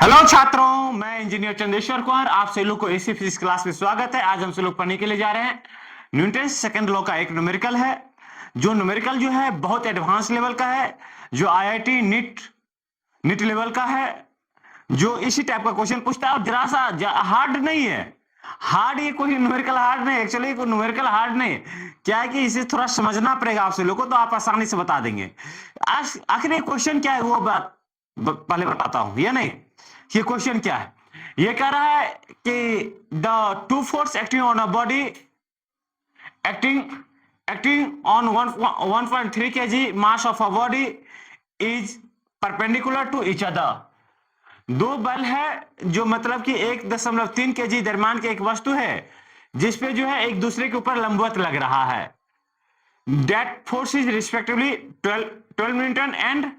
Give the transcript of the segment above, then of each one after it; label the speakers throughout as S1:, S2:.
S1: Hello छात्रों, मैं engineer Chandeshwar Kumar आप सभी लोग को एसी फिजिक्स क्लास में स्वागत है। आज हम सब लोग पढ़ने के लिए जा रहे हैं न्यूटन सेकंड लॉ का एक न्यूमेरिकल है। जो न्यूमेरिकल जो है बहुत एडवांस लेवल का है, जो आईआईटी नीट लेवल का है, जो इसी टाइप का क्वेश्चन पूछता है और जरा सा हार्ड नहीं है। हार्ड ये कोई न्यूमेरिकल हार्ड नहीं, एक्चुअली कोई न्यूमेरिकल हार्ड नहीं। क्या है कि इसे थोड़ा समझना पड़ेगा आप सभी लोग को, तो आप आसानी से बता देंगे। आज आखिर ये क्वेश्चन क्या है वो बात पहले बताता हूं या नहीं। ये क्वेश्चन क्या है, ये कह रहा है कि the two force acting on a body acting acting on 1.3 kg mass of a body is perpendicular to each other. दो बल है जो मतलब कि 1.3 kg द्रव्यमान की एक वस्तु है जिसपे जो है एक दूसरे के ऊपर लंबवत लग रहा है। That force is respectively 12 newton and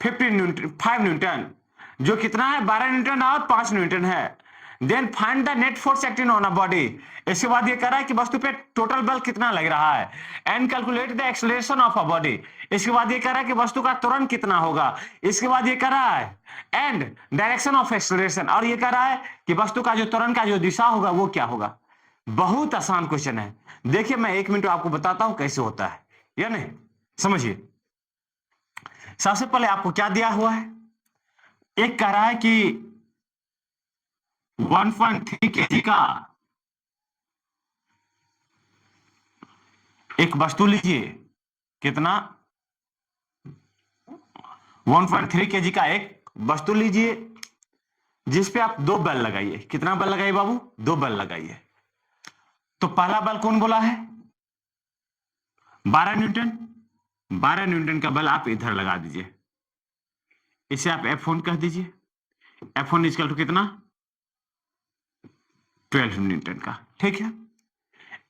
S1: 5 newton, जो कितना है 12 न्यूटन और 5 न्यूटन है। Then find the net force acting on a body. इसके बाद ये कह रहा है कि वस्तु पे टोटल बल कितना लग रहा है and calculate the acceleration of a body. इसके बाद ये कह रहा है कि वस्तु का त्वरण कितना होगा। इसके बाद ये कह रहा है एंड डायरेक्शन ऑफ एक्सेलरेशन, और ये कह रहा है कि वस्तु का जो त्वरण का जो दिशा होगा वो क्या होगा। बहुत आसान क्वेश्चन है। देखिए मैं 1 मिनट आपको बताता हूं कैसे होता है या नहीं, समझिए। सबसे पहले आपको क्या दिया हुआ है, एक कह रहा है कि 1.3 kg का एक वस्तु लीजिए। कितना? 1.3 kg का एक वस्तु लीजिए जिसपे आप दो बल लगाइए। कितना बल लगाइए बाबू? दो बल लगाइए। तो पहला बल कौन बोला है? 12 न्यूटन। 12 न्यूटन का बल आप इधर लगा दीजिए, इसे आप F1 कह दीजिए। F1 इक्वल टू कितना? 12 न्यूटन का। ठीक है।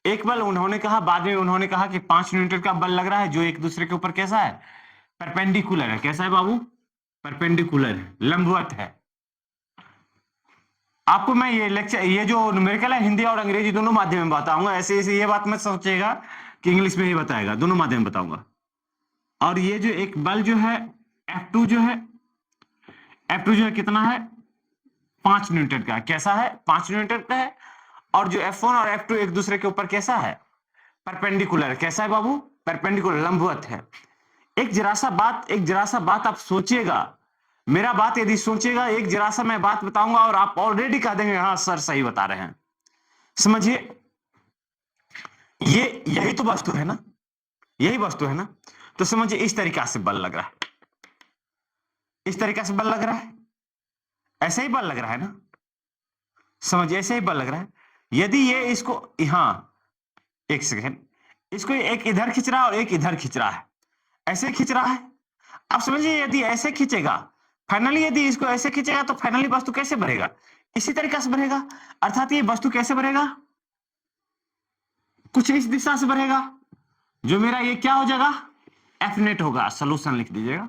S1: एक बल उन्होंने कहा, बाद में उन्होंने कहा कि 5 न्यूटन का बल लग रहा है जो एक दूसरे के ऊपर कैसा है? परपेंडिकुलर है। कैसा है बाबू? परपेंडिकुलर है, लंबवत है। आपको मैं ये लेक्चर, ये जो न्यूमेरिकल है हिंदी और अंग्रेजी दोनों माध्यम में बताऊंगा। ऐसे ऐसे ये बात मत सोचिएगा कि इंग्लिश में ही बताएगा, दोनों माध्यम में बताऊंगा। और ये जो एक बल जो है F2 जो है, F2 जो है कितना है? 5 न्यूटन का। कैसा है? 5 न्यूटन का है। और जो F1 और F2 एक दूसरे के ऊपर कैसा है? परपेंडिकुलर। कैसा है बाबू? परपेंडिकुलर, लंबवत है। एक जरा सा बात आप सोचिएगा। मेरा बात यदि सोचिएगा, एक जरा सा मैं बात बताऊंगा और आप ऑलरेडी कह देंगे हाँ सर सही बता रहे हैं। समझिए, ये यही तो वस्तु है ना, यही वस्तु है ना। तो समझिए इस तरीका से बल लग रहा है, इस तरीका से बल लग रहा है, ऐसे ही बल लग रहा है ना। समझिए ऐसे ही बल लग रहा है। यदि ये इसको यहां, एक सेकेंड, इसको एक इधर खींच रहा है और एक इधर खींच रहा है, ऐसे खींच रहा है। आप समझिए यदि ऐसे खींचेगा, फाइनली यदि इसको ऐसे खींचेगा तो फाइनली वस्तु कैसे बढ़ेगा? इसी तरीके से बढ़ेगा। अर्थात ये वस्तु कैसे बढ़ेगा? कुछ इस दिशा से बढ़ेगा। जो मेरा ये क्या हो जाएगा? एफ नेट होगा। सोल्यूशन लिख दीजिएगा।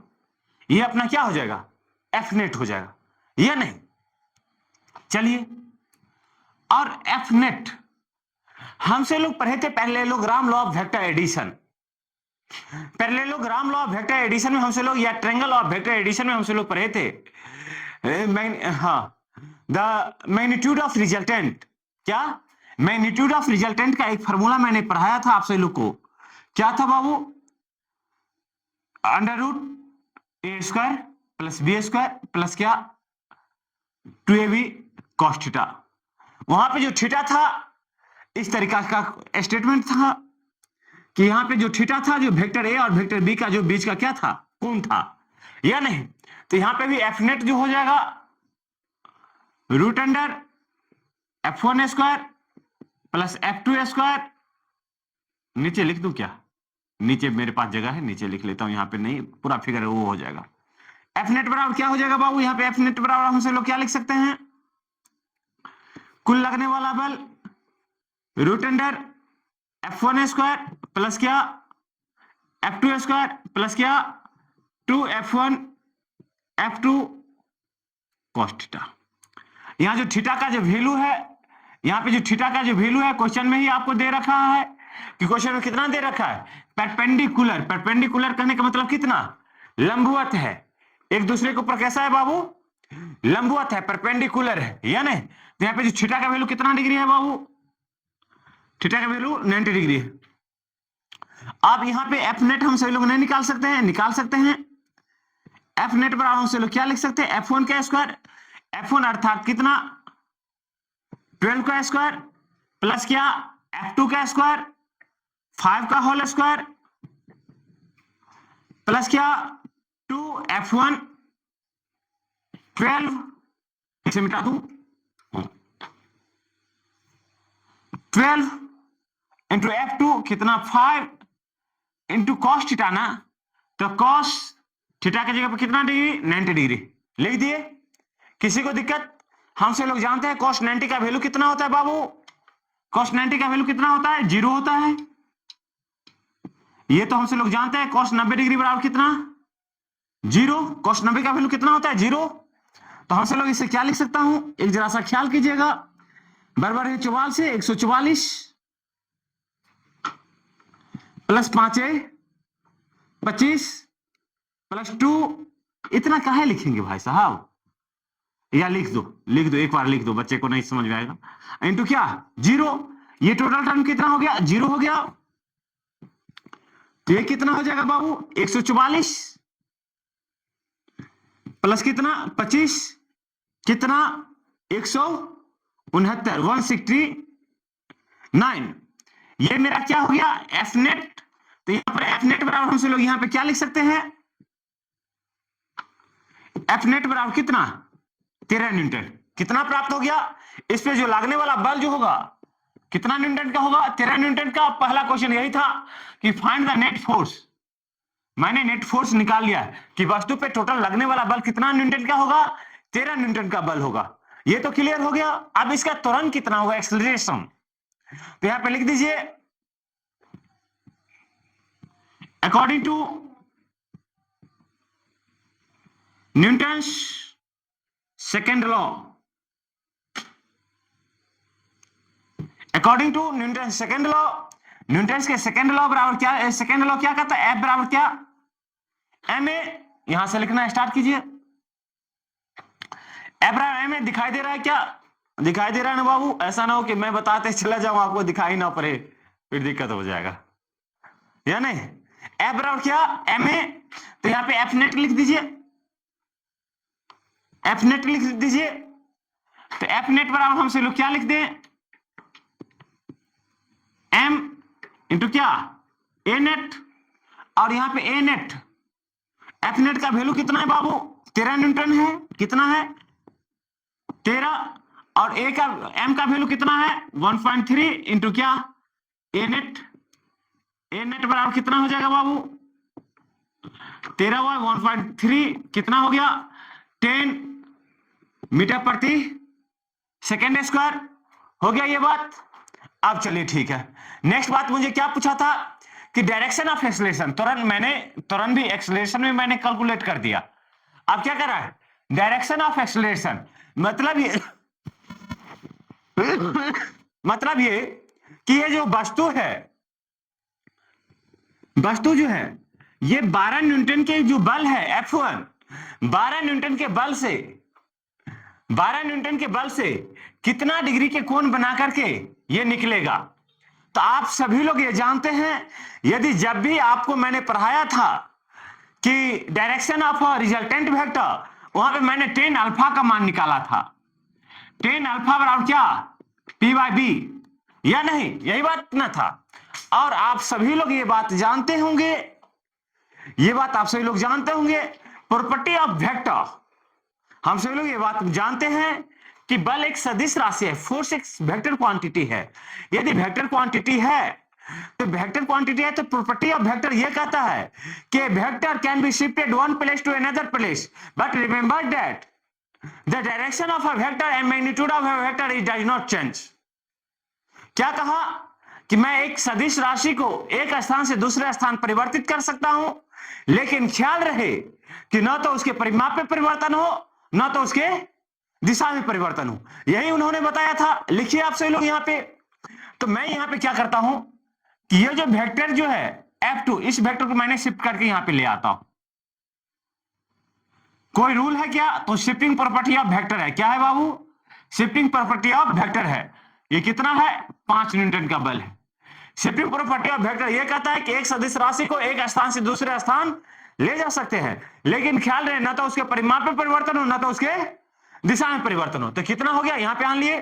S1: ये अपना क्या हो जाएगा? एफ नेट हो जाएगा, या नहीं? चलिए, और एफ नेट हमसे लोग पढ़े थे parallelogram law of vector addition. Parallelogram law of vector addition में हमसे लोग, या ट्रायंगल ऑफ वेक्टर एडिशन में हमसे लोग पढ़े थे हाँ, द मैग्नीट्यूड ऑफ रिजल्टेंट। क्या? मैग्नीट्यूड ऑफ रिजल्टेंट का एक फॉर्मूला मैंने पढ़ाया था आप सभी लोग को। क्या था बाबू? Under root A square plus B square plus क्या? 2ab cos theta. वहां पे जो थीटा था, इस तरीका का स्टेटमेंट था कि यहां पे जो थीटा था, जो वेक्टर ए और वेक्टर बी का जो बीच का क्या था? कोण था, या नहीं? तो यहां पे भी एफ नेट जो हो जाएगा root under F1 square plus F2 square. नीचे लिख दूं क्या? नीचे मेरे पास जगह है, नीचे लिख लेता हूं, यहां पे नहीं, पूरा फिगर वो हो जाएगा। एफ नेट बराबर क्या हो जाएगा बाबू? यहां पे एफ नेट बराबर हमसे लोग क्या लिख सकते हैं? कुल लगने वाला बल root under F1 square plus क्या? F2 स्क्वायर प्लस क्या? 2F1 F2 cos theta. यहां जो थीटा का जो वैल्यू है, यहां पे जो थीटा का जो वैल्यू है क्वेश्चन में ही आपको दे रखा है कि क्वेश्चन में कितना दे रखा है? परपेंडिकुलर। परपेंडिकुलर कहने का मतलब कितना? लंबवत है। एक दूसरे के ऊपर कैसा है बाबू? लंबवत है, परपेंडिकुलर है, या नहीं? तो यहाँ पे जो थीटा का वैल्यू कितना डिग्री है बाबू? थीटा का वैल्यू 90 डिग्री है। अब यहाँ पे एफ नेट हम सभी लोग नहीं निकाल सकते हैं, निकाल सकते हैं। एफ नेट बराबर हम सभी लोग क्या लिख सकते हैं? F1 का स्क्वायर, F1 अर्थात कितना? 12 का स्क्वायर प्लस क्या? F2 का स्क्वायर, 5 का होल स्क्वायर प्लस क्या? 2F1 12, इसे मिटा दूं, 12 इंटू F2 कितना? 5 इंटू कॉस थीटा ना, तो कॉस थीटा की जगह पर कितना डिग्री? 90 डिग्री लिख दिए। किसी को दिक्कत? हमसे लोग जानते हैं कॉस 90 का वैल्यू कितना होता है बाबू? कॉस 90 का वैल्यू कितना होता है? 0 होता है। ये तो हमसे लोग जानते हैं कॉस 90 डिग्री बराबर कितना? 0। कॉस 90 का वैल्यू कितना होता है? 0। तो हमसे लोग इसे क्या लिख सकता हूं? एक जरा सा ख्याल कीजिएगा, बराबर है 44 से 144 प्लस 5 25 प्लस 2, इतना काहे लिखेंगे भाई साहब? या लिख दो, लिख दो, एक बार लिख दो, बच्चे को नहीं समझ में आएगा। इंटू क्या? 0। ये टोटल टर्म कितना हो गया? 0 हो गया। तो ये कितना हो जाएगा बाबू? 144 प्लस कितना? 25 कितना? 169, 169। ये मेरा क्या हो गया? F net. तो यहां पर एफ नेट बराबर हमसे लोग यहां पे क्या लिख सकते हैं? एफ नेट बराबर कितना? 13 न्यूटन। कितना प्राप्त हो गया? इस पे जो लगने वाला बल जो होगा कितना न्यूटन का होगा? 13 न्यूटन का। पहला क्वेश्चन यही था कि फाइंड द नेट फोर्स। मैंने नेट फोर्स निकाल लिया कि वस्तु पे टोटल लगने वाला बल कितना न्यूटन का होगा? 13 न्यूटन का बल होगा। ये तो क्लियर हो गया। अब इसका त्वरण कितना होगा? एक्सेलरेशन। तो यहां पे लिख दीजिए according to Newton's second law, according to Newton's second law, Newton's के सेकेंड लॉ बराबर क्या? सेकेंड लॉ क्या कहता है? एफ बराबर क्या? M A. यहां से लिखना स्टार्ट कीजिए। एफ बराबर एम ए। दिखाई दे रहा है क्या? दिखाई दे रहा है ना बाबू? ऐसा ना हो कि मैं बताते चला जाऊं, आपको दिखाई ना पड़े, फिर दिक्कत हो जाएगा, या नहीं? एफ बराबर क्या? M A. तो यहां पे एफ नेट लिख दीजिए, एफ नेट लिख दीजिए। तो एफ नेट बराबर हमसे लोग क्या लिख दें? एम इंटू क्या? ए नेट। और यहां पे ए नेट, एफ नेट का वैल्यू कितना है बाबू? 13 न्यूटन है। कितना है? 13। और ए का, एम का वैल्यू कितना है? 1.3 इंटू क्या? ए नेट। ए नेट बराबर कितना हो जाएगा बाबू? 13 1.3 कितना हो गया? 10 मीटर प्रति सेकेंड स्क्वायर। हो गया ये बात। अब चलिए ठीक है, नेक्स्ट बात मुझे क्या पूछा था कि डायरेक्शन ऑफ एक्सेलरेशन, त्वरण। मैंने त्वरण भी एक्सेलरेशन में मैंने कैलकुलेट कर दिया। अब क्या कर रहा है? डायरेक्शन ऑफ एक्सेलरेशन मतलब ये मतलब ये कि ये जो वस्तु है, वस्तु जो है, ये 12 न्यूटन के जो बल है F1, 12 न्यूटन के बल से, 12 न्यूटन के बल से कितना डिग्री के कोण बना करके ये निकलेगा। तो आप सभी लोग ये जानते हैं, यदि जब भी आपको मैंने पढ़ाया था कि डायरेक्शन ऑफ रिजल्टेंट वेक्टर, वहां पे मैंने 10 अल्फा का मान निकाला था। 10 अल्फा बराबर क्या? P बाय बी, या नहीं? यही बात ना था। और आप सभी लोग ये बात जानते होंगे, ये बात आप सभी लोग जानते होंगे, प्रॉपर्टी ऑफ वेक्टर। हम सभी लोग ये बात जानते हैं कि बल एक सदिश राशि है, फोर्स एक वेक्टर क्वांटिटी है। यदि वेक्टर क्वांटिटी है तो वेक्टर क्वांटिटी है तो प्रॉपर्टी ऑफ वेक्टर ये कहता है कि vector can be shifted one place to another place, but remember that the direction of a vector and magnitude of a vector it does not change. क्या कहा? कि मैं एक सदिश राशि को एक स्थान से दूसरे स्थान परिवर्तित कर सकता हूं, लेकिन ख्याल रहे कि न तो उसके परिमाप में परिवर्तन हो, न तो उसके दिशा में परिवर्तन हो। यही उन्होंने बताया था। लिखिए आप सभी लोग यहां पे। तो मैं यहां पे क्या करता हूं कि ये जो वेक्टर जो है F2, इस वेक्टर को मैंने शिफ्ट करके यहां पे ले आता हूं। कोई रूल है क्या? तो शिफ्टिंग प्रॉपर्टी ऑफ वेक्टर है। क्या है बाबू? शिफ्टिंग प्रॉपर्टी ऑफ वेक्टर है। ये कितना है? 5 न्यूटन का बल है। शिफ्टिंग प्रॉपर्टी ऑफ वेक्टर ये कहता है कि एक सदिश राशि को एक स्थान से दूसरे स्थान ले जा सकते हैं, लेकिन ख्याल रहे ना तो उसके परिमाण में परिवर्तन हो ना तो उसके दिशा में परिवर्तन हो। तो कितना हो गया यहां पे आन लिए।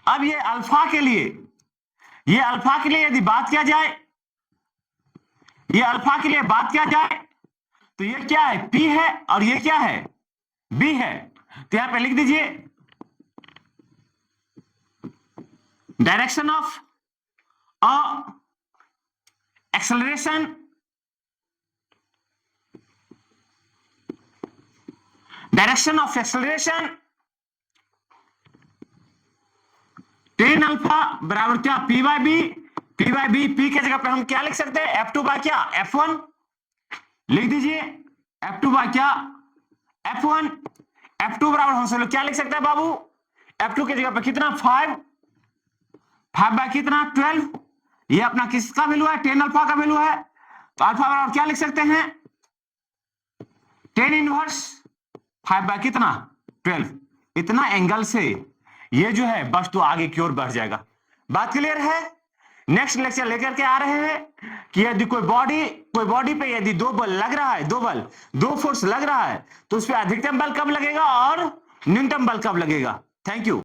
S1: अब ये अल्फा के लिए, ये अल्फा के लिए यदि बात किया जाए, ये अल्फा के लिए बात किया जाए तो ये क्या है? P है और ये क्या है? B है। तो यहां पे लिख दीजिए direction of acceleration, direction of acceleration tan alpha बराबर क्या? P by B. P by B, P की जगह पे हम क्या लिख सकते हैं? F2 बाय क्या? F1 लिख दीजिए। F2 बाय क्या? F1। F2 बराबर हम सब लोग क्या लिख सकते हैं बाबू? F2 की जगह पे कितना? 5 बाय कितना? 12। ये अपना किसका वैल्यू है? टेन अल्फा का वैल्यू है। तो अल्फा बराबर क्या लिख सकते हैं? 10 इनवर्स 5 बाय कितना? 12। इतना एंगल से ये जो है वस्तु आगे की ओर बढ़ जाएगा। बात क्लियर है? नेक्स्ट लेक्चर लेकर के आ रहे हैं कि यदि कोई बॉडी पे यदि दो बल लग रहा है, दो फोर्स लग रहा है, तो उस पर अधिकतम बल कब लगेगा और न्यूनतम बल कब लगेगा। Thank you.